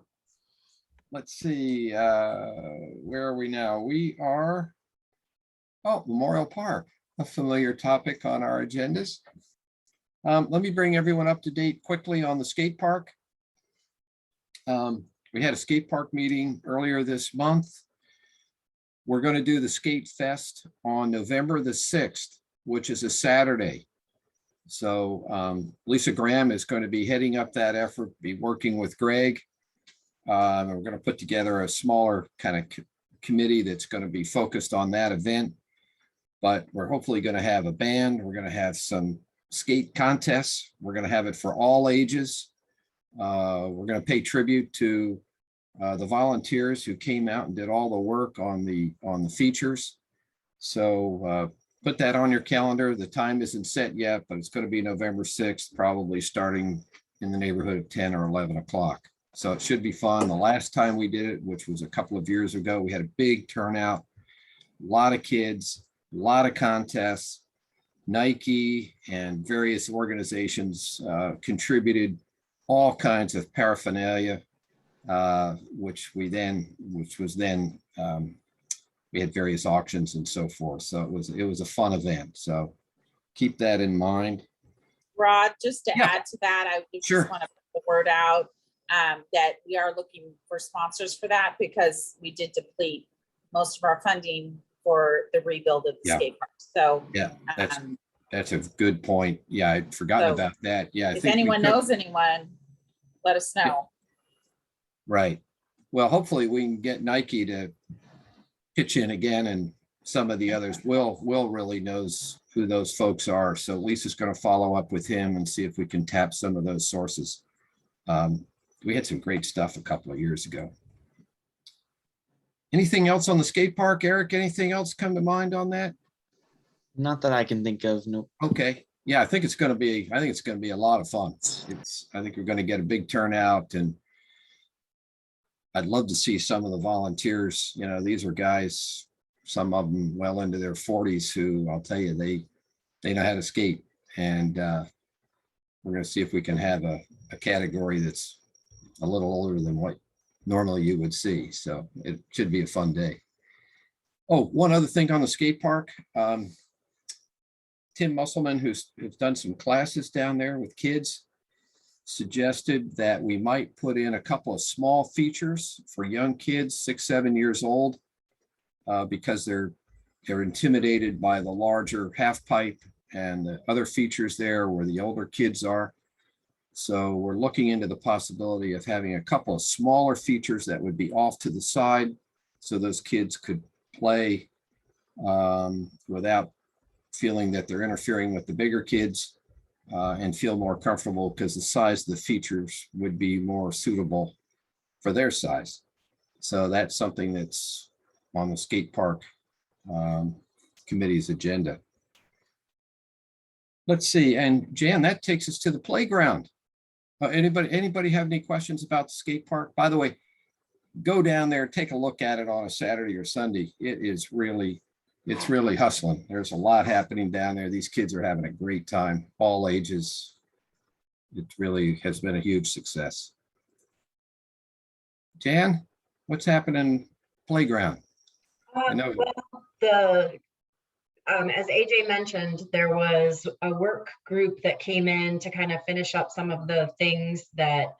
Let's see, where are we now? We are, oh, Memorial Park, a familiar topic on our agendas. Let me bring everyone up to date quickly on the skate park. We had a skate park meeting earlier this month. We're going to do the Skate Fest on November the 6th, which is a Saturday. So Lisa Graham is going to be heading up that effort, be working with Greg. We're going to put together a smaller kind of committee that's going to be focused on that event. But we're hopefully going to have a band. We're going to have some skate contests. We're going to have it for all ages. We're going to pay tribute to the volunteers who came out and did all the work on the features. So put that on your calendar. The time isn't set yet, but it's going to be November 6th, probably starting in the neighborhood of 10 or 11 o'clock. So it should be fun. The last time we did it, which was a couple of years ago, we had a big turnout, a lot of kids, a lot of contests. Nike and various organizations contributed all kinds of paraphernalia, which was then we had various auctions and so forth. So it was a fun event. So keep that in mind. Rod, just to Yeah. add to that, I Sure. just want to put the word out that we are looking for sponsors for that because we did deplete most of our funding for the rebuild of the Yeah. skate park. So Yeah, um, that's a good point. Yeah, I'd forgotten So, about that. Yeah. I if think we anyone could- knows anyone, let us know. Right. Well, hopefully we can get Nike to pitch in again, and some of the others. Will really knows who those folks are. So Lisa's going to follow up with him and see if we can tap some of those sources. We had some great stuff a couple of years ago. Anything else on the skate park, Eric? Anything else come to mind on that? Not that I can think of. Nope. Okay. Yeah, I think it's going to be a lot of fun. I think we're going to get a big turnout, and I'd love to see some of the volunteers. You know, these are guys, some of them well into their 40s, who I'll tell you, they know how to skate. And we're going to see if we can have a category that's a little older than what normally you would see. So it should be a fun day. Oh, one other thing on the skate park. Tim Musselman, who's done some classes down there with kids, suggested that we might put in a couple of small features for young kids, 6, 7 years old, because they're intimidated by the larger half pipe and the other features there where the older kids are. So we're looking into the possibility of having a couple of smaller features that would be off to the side, so those kids could play without feeling that they're interfering with the bigger kids, and feel more comfortable because the size of the features would be more suitable for their size. So that's something that's on the skate park committee's agenda. Let's see, and Jan, that takes us to the playground. Anybody have any questions about the skate park? By the way, go down there, take a look at it on a Saturday or Sunday. It's really hustling. There's a lot happening down there. These kids are having a great time, all ages. It really has been a huge success. Jan, what's happening playground? I know. Well, as AJ mentioned, there was a work group that came in to kind of finish up some of the things that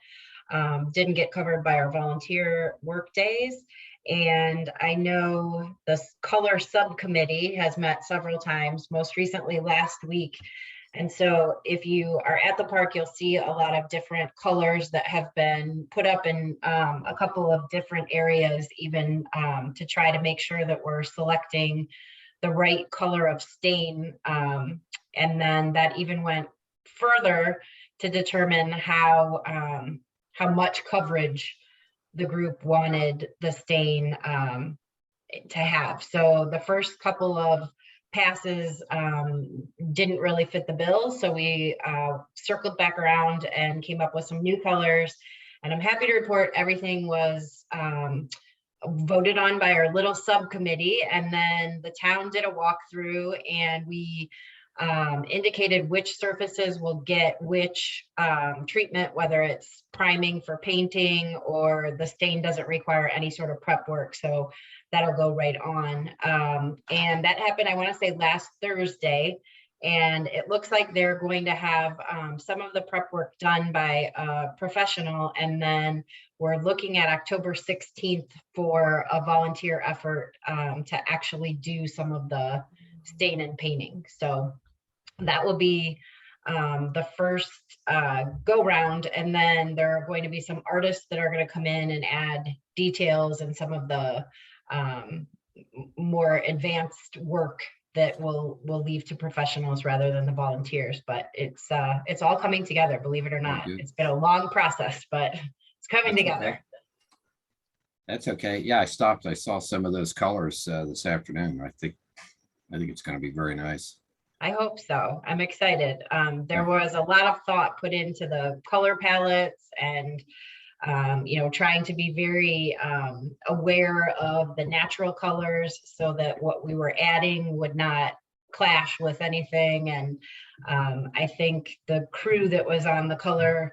didn't get covered by our volunteer work days. And I know the color subcommittee has met several times, most recently last week. And so if you are at the park, you'll see a lot of different colors that have been put up in a couple of different areas, even to try to make sure that we're selecting the right color of stain. And then that even went further to determine how much coverage the group wanted the stain to have. So the first couple of passes didn't really fit the bill. So we circled back around and came up with some new colors. And I'm happy to report everything was voted on by our little subcommittee. And then the town did a walkthrough and we indicated which surfaces will get which treatment, whether it's priming for painting or the stain doesn't require any sort of prep work. So that'll go right on. And that happened, I want to say last Thursday. And it looks like they're going to have some of the prep work done by a professional. And then we're looking at October 16th for a volunteer effort to actually do some of the stain and painting. So that will be the first go round. And then there are going to be some artists that are going to come in and add details and some of the more advanced work that we'll leave to professionals rather than the volunteers. But it's all coming together, believe it or not. It's been a long process, but it's coming together. Okay. That's okay. Yeah, I stopped. I saw some of those colors this afternoon. I think it's going to be very nice. I hope so. I'm excited. There was a lot of thought put into the color palettes and trying to be very aware of the natural colors so that what we were adding would not clash with anything. And I think the crew that was on the color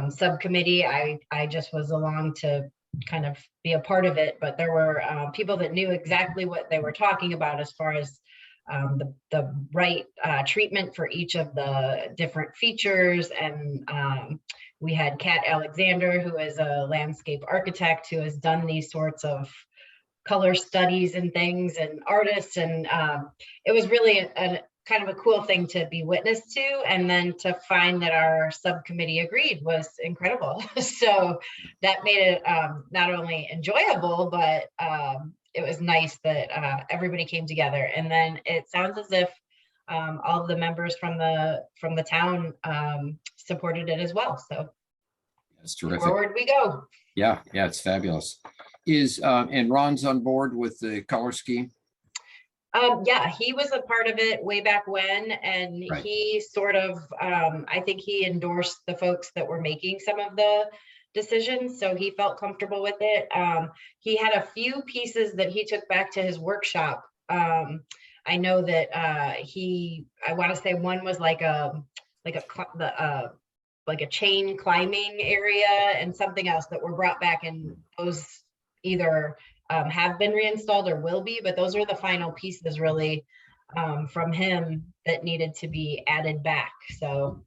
subcommittee, I just was along to kind of be a part of it, but there were people that knew exactly what they were talking about as far as the right treatment for each of the different features. And we had Kat Alexander, who is a landscape architect who has done these sorts of color studies and things, and artists. And it was really a kind of a cool thing to be witness to. And then to find that our subcommittee agreed was incredible. So that made it not only enjoyable, but it was nice that everybody came together. And then it sounds as if all of the members from the town supported it as well. So That's terrific. forward we go. Yeah, it's fabulous. And Ron's on board with the color scheme? Yeah, he was a part of it way back when, and Right. he sort of, I think he endorsed the folks that were making some of the decisions, so he felt comfortable with it. He had a few pieces that he took back to his workshop. I know that I want to say one was like a chain climbing area and something else that were brought back, and those either have been reinstalled or will be, but those are the final pieces really from him that needed to be added back. So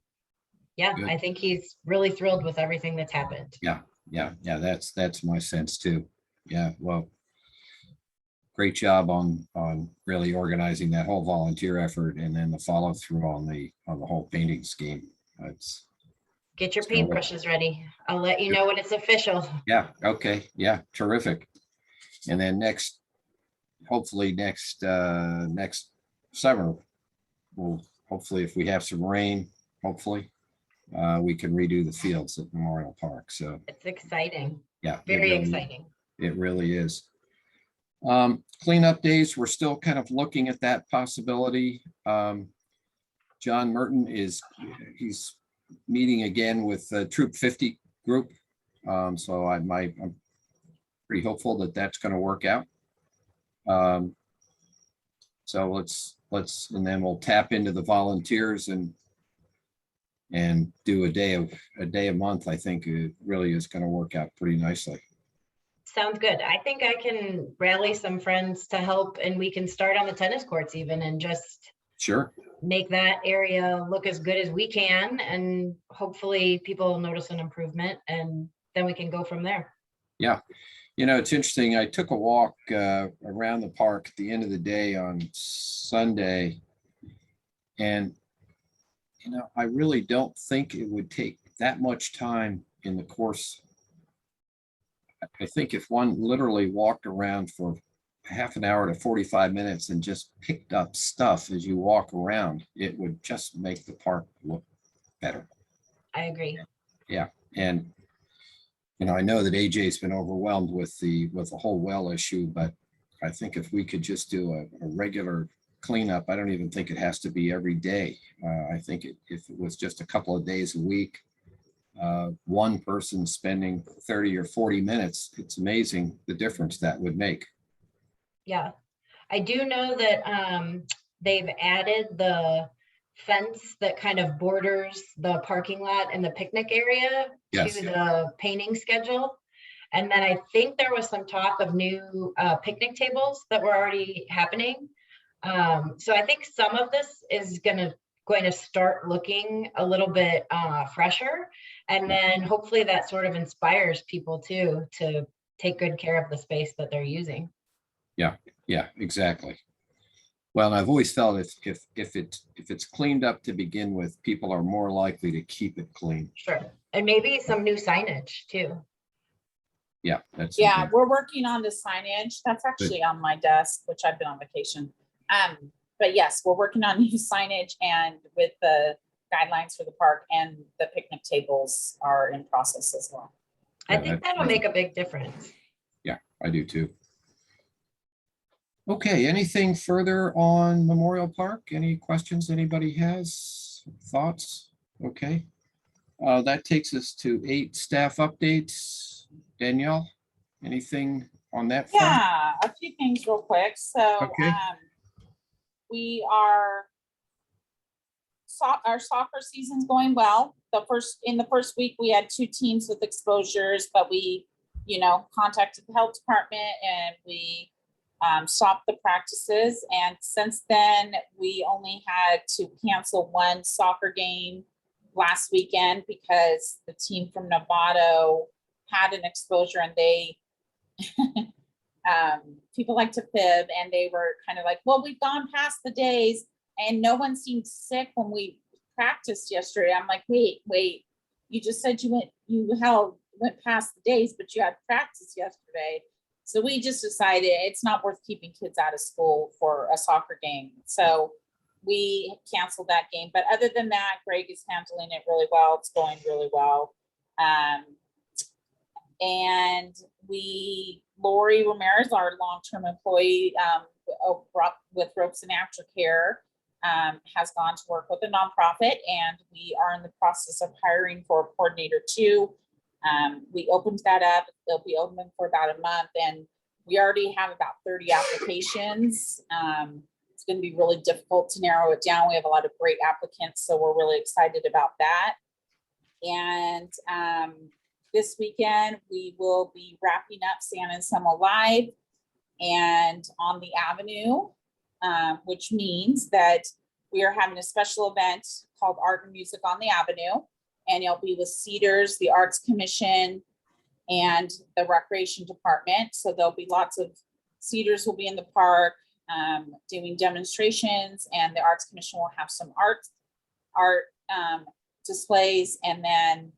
yeah, Good. I think he's really thrilled with everything that's happened. Yeah, that's my sense too. Yeah, well, great job on really organizing that whole volunteer effort and then the follow through on the whole painting scheme. It's Get your So what- paintbrushes ready. I'll let you know when it's official. Yeah, okay, yeah, terrific. And then hopefully next summer, we'll hopefully, if we have some rain, hopefully, we can redo the fields at Memorial Park. So, It's exciting, yeah. very exciting. It really is. Cleanup days, we're still kind of looking at that possibility. John Merton he's meeting again with the Troop 50 group. So I'm pretty hopeful that that's going to work out. So let's, and then we'll tap into the volunteers and do a day a month. I think it really is going to work out pretty nicely. Sounds good. I think I can rally some friends to help, and we can start on the tennis courts even and just Sure. make that area look as good as we can. And hopefully people will notice an improvement, and then we can go from there. Yeah. It's interesting. I took a walk around the park at the end of the day on Sunday. And, I really don't think it would take that much time in the course. I think if one literally walked around for half an hour to 45 minutes and just picked up stuff as you walk around, it would just make the park look better. I agree. Yeah. And I know that AJ's been overwhelmed with the whole well issue, but I think if we could just do a regular cleanup. I don't even think it has to be every day. I think if it was just a couple of days a week, one person spending 30 or 40 minutes, it's amazing the difference that would make. Yeah, I do know that they've added the fence that kind of borders the parking lot and the picnic area Yes. to the painting schedule. And then I think there was some talk of new picnic tables that were already happening. So I think some of this is going to start looking a little bit fresher. And then hopefully that sort of inspires people too, to take good care of the space that they're using. Yeah, exactly. Well, and I've always felt if it's cleaned up to begin with, people are more likely to keep it clean. Sure. And maybe some new signage too. Yeah, that's. Yeah, something. we're working on the signage. That's actually on my desk, which I've been on vacation. But yes, we're working on new signage, and with the guidelines for the park, and the picnic tables are in process as well. I Yeah, think that'll make a big difference. Yeah, I do too. Okay, anything further on Memorial Park? Any questions anybody has? Thoughts? Okay. That takes us to 8 staff updates. Danielle, anything on that front? Yeah, a few things real quick. So Okay. we are, our soccer season's going well. In the first week, we had 2 teams with exposures, but we, contacted the health department and we stopped the practices. And since then, we only had to cancel 1 soccer game last weekend because the team from Novato had an exposure, and they people like to fib, and they were kind of like, well, we've gone past the days and no one seemed sick when we practiced yesterday. I'm like, wait, you just said you went past the days, but you had practice yesterday. So we just decided it's not worth keeping kids out of school for a soccer game. So we canceled that game. But other than that, Greg is handling it really well. It's going really well. And Lori Ramirez, our long-term employee with Ropes and Aftercare, has gone to work with a nonprofit, and we are in the process of hiring for a coordinator too. We opened that up. They'll be open for about a month, and we already have about 30 applications. It's going to be really difficult to narrow it down. We have a lot of great applicants, so we're really excited about that. And this weekend, we will be wrapping up Santa and Selma Live and on the Avenue, which means that we are having a special event called Art and Music on the Avenue. And it'll be with Cedars, the Arts Commission, and the Recreation Department. So there'll be lots of, Cedars will be in the park doing demonstrations, and the Arts Commission will have some art displays. And then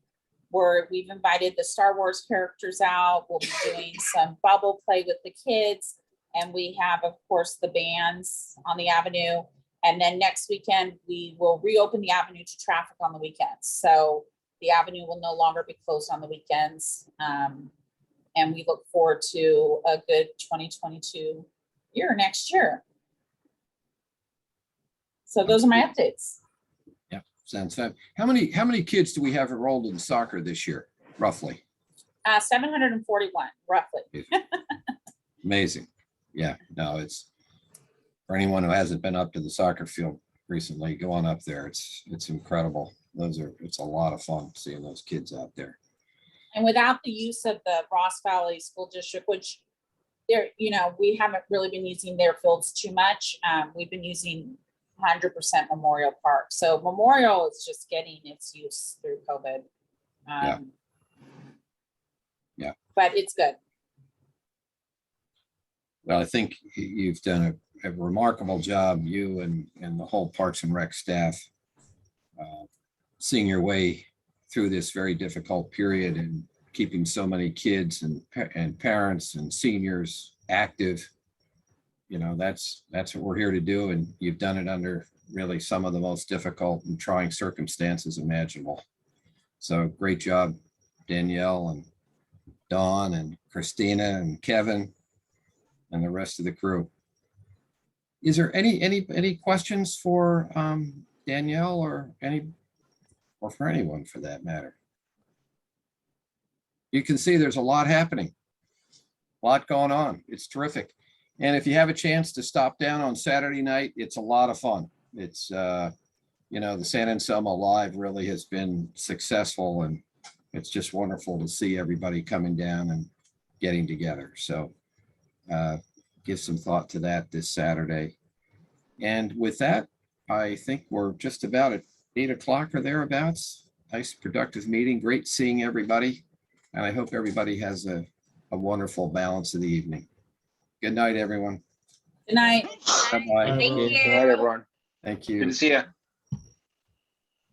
we've invited the Star Wars characters out. We'll be doing some bubble play with the kids. And we have, of course, the bands on the Avenue. And then next weekend, we will reopen the Avenue to traffic on the weekends. So the Avenue will no longer be closed on the weekends. And we look forward to a good 2022 year next year. So those are my updates. Yeah, sounds fun. How many kids do we have enrolled in soccer this year, roughly? 741, roughly. Amazing. Yeah, no, it's, for anyone who hasn't been up to the soccer field recently, go on up there. It's incredible. It's a lot of fun seeing those kids out there. And without the use of the Ross Valley School District, which we haven't really been using their fields too much. We've been using 100% Memorial Park. So Memorial is just getting its use through COVID. Yeah. But it's good. Well, I think you've done a remarkable job, you and the whole Parks and Rec staff, seeing your way through this very difficult period and keeping so many kids and parents and seniors active. That's what we're here to do, and you've done it under really some of the most difficult and trying circumstances imaginable. So great job, Danielle and Dawn and Christina and Kevin and the rest of the crew. Is there any questions for Danielle or for anyone for that matter? You can see there's a lot happening, a lot going on. It's terrific. And if you have a chance to stop down on Saturday night, it's a lot of fun. It's, you know, the San Anselmo Live really has been successful, and it's just wonderful to see everybody coming down and getting together. So give some thought to that this Saturday. And with that, I think we're just about at 8 o'clock or thereabouts. Nice productive meeting. Great seeing everybody. And I hope everybody has a wonderful balance of the evening. Good night, everyone. Good night. Bye-bye. Thank Good you. All right, everyone. Thank Good you. to see you.